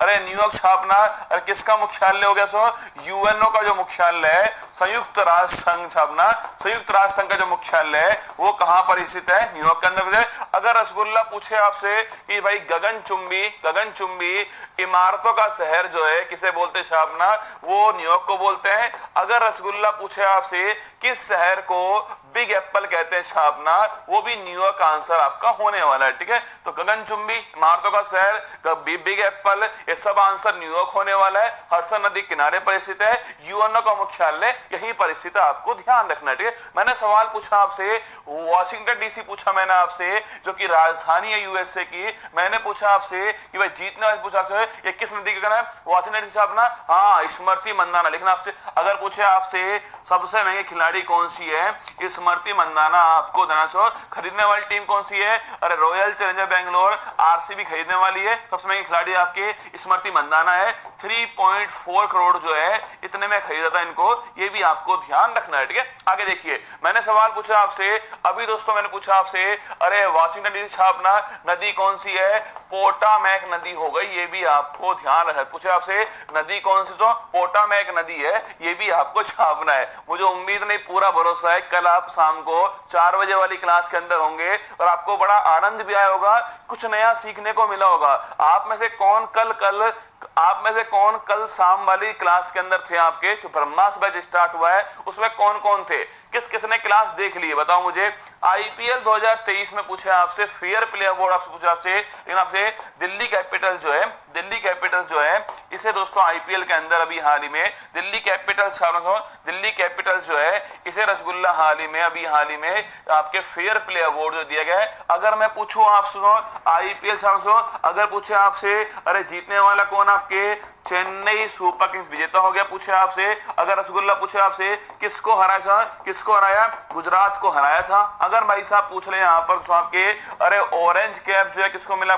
अरे न्यूयॉर्क छापना, अरे किसका मुख्यालय हो गया सो, यूएनओ का जो मुख्यालय है, संयुक्त राष्ट्र संघ छापना, संयुक्त राष्ट्र संघ का जो मुख्यालय है वो कहां पर स्थित है, न्यूयॉर्क के अंदर। अगर रसगुल्ला पूछे आपसे कि भाई गगनचुंबी इमारतों का शहर जो है किसे बोलते छापना, वो न्यूयॉर्क को बोलते हैं। अगर रसगुल्ला पूछे आपसे किस शहर को बिग एप्पल कहते हैं छापना, वो भी न्यूयॉर्क आंसर आपका होने वाला है। ठीक है, तो गगनचुंबी इमारतों का शहर, बिग एप्पल, ये सब आंसर न्यूयॉर्क होने वाला है। हडसन नदी किनारे पर स्थित है। यूएनओ का मुख्यालय यहीं पर स्थित है, आपको ध्यान रखना है। ठीक है, मैंने सवाल पूछा आपसे, वॉशिंगटन डीसी पूछा मैंने आपसे, जो कि राजधानी है यूएसए की। मैंने पूछा आपसे कि भाई जीतने वाले पूछा आपसे ये किस नदी का है, वॉशिंगटन डीसी छापना, हाँ स्मृति मंदाना लिखना आपसे। अगर पूछे आपसे सबसे महंगे खिलाड़ी कौन सी है, स्मृति मंदाना आपको खरीदने वाली टीम कौन सी है, अरे रॉयल चैलेंजर बेंगलोर आरसीबी खरीदने वाली है। सबसे महंगी खिलाड़ी आपके स्मृति मंदाना है। 3.4 करोड़ जो है इतने में खरीदा था इनको, ये भी आपको ध्यान रखना है। ठीक है, आगे देखिए, मैंने सवाल पूछा आपसे अभी दोस्तों, मैंने पूछा आपसे अरे वॉशिंगटन डीसी छापना नदी कौन सी है, पोटामैक नदी हो गई, ये भी आपको ध्यान रखना है। पूछे आपसे नदी कौन सी, तो पोटामैक नदी है, ये भी आपको छापना है। मुझे उम्मीद नहीं, पूरा भरोसा है कल आप शाम को 4 बजे वाली क्लास के अंदर होंगे और आपको बड़ा आनंद भी आया होगा, कुछ नया सीखने को मिला होगा। आप में से कौन कल शाम वाली क्लास के अंदर थे, आपके जो ब्रह्मास्त्र बैच स्टार्ट हुआ है उसमें कौन कौन थे, किस किसने क्लास देख ली है, बताओ मुझे। आईपीएल 2023 में पूछे आपसे, फेयर प्ले अवार्ड आपसे पूछा आपसे, लेकिन आपसे दिल्ली कैपिटल जो है इसे दोस्तों आईपीएल के अंदर अभी हाल ही में दिल्ली कैपिटल्स जो है इसे रसगुल्ला हाल ही में आपके फेयर प्ले अवार्ड जो दिया गया है। अगर मैं पूछूं आपसे आईपीएल अगर पूछे आपसे अरे जीतने वाला कौन, आपके चेन्नई सुपर किंग्स विजेता हो गया। पूछे आपसे अगर रसगुल्ला पूछे आपसे किसको हराया, गुजरात को हराया था। अगर भाई साहब पूछ ले यहाँ पर तो आपके अरे ऑरेंज कैप जो है किसको मिला,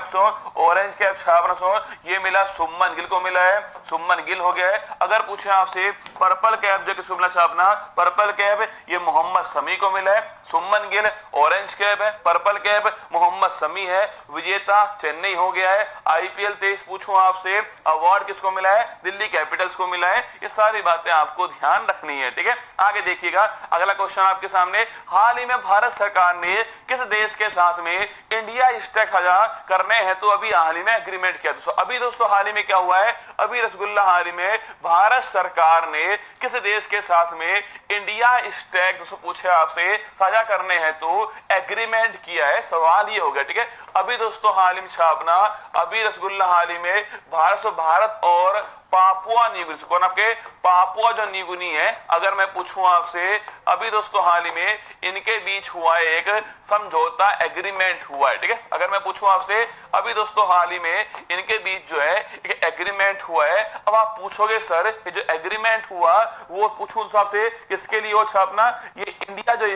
ऑरेंज कैप छापना ये मिला शुभमन गिल को मिला है, शुभमन गिल हो गया है। अगर पूछे आपसे पर्पल कैप जो किसको मिला छापना, पर्पल कैप ये मोहम्मद शमी को मिला है। शुभमन गिल ऑरेंज कैप है, पर्पल कैप मोहम्मद शमी है, विजेता चेन्नई हो गया है। आईपीएल 23 पूछूं आपसे अवार्ड किसको मिला है, दिल्ली कैपिटल्स को मिला है। ये सारी बातें आपको ध्यान रखनी है। ठीक है, आगे देखिएगा, अगला क्वेश्चन आपके सामने, हाल ही में भारत सरकार ने किस देश के साथ में इंडिया स्टैक साझा करने हैं तो अभी हाल ही में एग्रीमेंट किया। अभी दोस्तों हाल ही में क्या हुआ है, अभी रसगुल्ला हाल ही में भारत सरकार ने किस देश के साथ में इंडिया स्टैक दोस्तों पूछे आपसे साझा करने हैं तो एग्रीमेंट किया है, सवाल ये हो गया। ठीक है, अभी दोस्तों हाल ही में छापना, अभी रसगुल्ला हाल ही में भारत और पापुआ न्यूगिनी, कौन आपके पापुआ जो न्यूगिनी है, अगर मैं पूछूं आपसे अभी दोस्तों हाल ही में इनके बीच हुआ है एक समझौता एग्रीमेंट हुआ है। ठीक है, अगर मैं पूछूं आपसे अभी दोस्तों हाल ही में इनके बीच जो है एक एग्रीमेंट हुआ है। अब आप पूछोगे सर ये जो एग्रीमेंट हुआ वो पूछूं आपसे किसके लिए हो छापना, ये इंडिया जो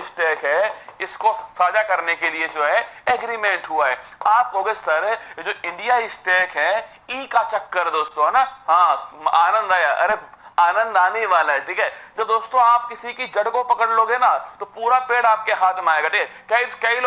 स्टैक है इसको साझा करने के लिए जो है एग्रीमेंट हुआ है। आप कहोगे सर ये जो इंडिया स्टैक है ई का चक्कर दोस्तों है ना, हाँ आनंद आया, अरे आनंद आने वाला है। ठीक है, जब दोस्तों आप किसी की जड़ को पकड़ लोगे ना तो पूरा पेड़ आपके हाथ में आएगा। ठीक है, कई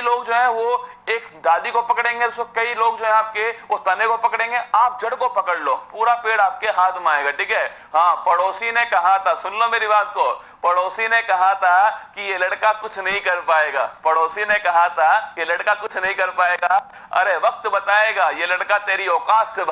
लोग जो है वो एक डाली को पकड़ेंगे, कई लोग जो है आपके वो तने को पकड़ेंगे, आप जड़ को पकड़ लो, पूरा पेड़ आपके हाथ में आएगा। ठीक है, हाँ पड़ोसी ने कहा था, सुन लो मेरी बात को, पड़ोसी ने कहा था कि ये लड़का कुछ नहीं कर पाएगा, पड़ोसी ने कहा था ये लड़का कुछ नहीं कर पाएगा, अरे वक्त बताएगा ये लड़का तेरी औकात से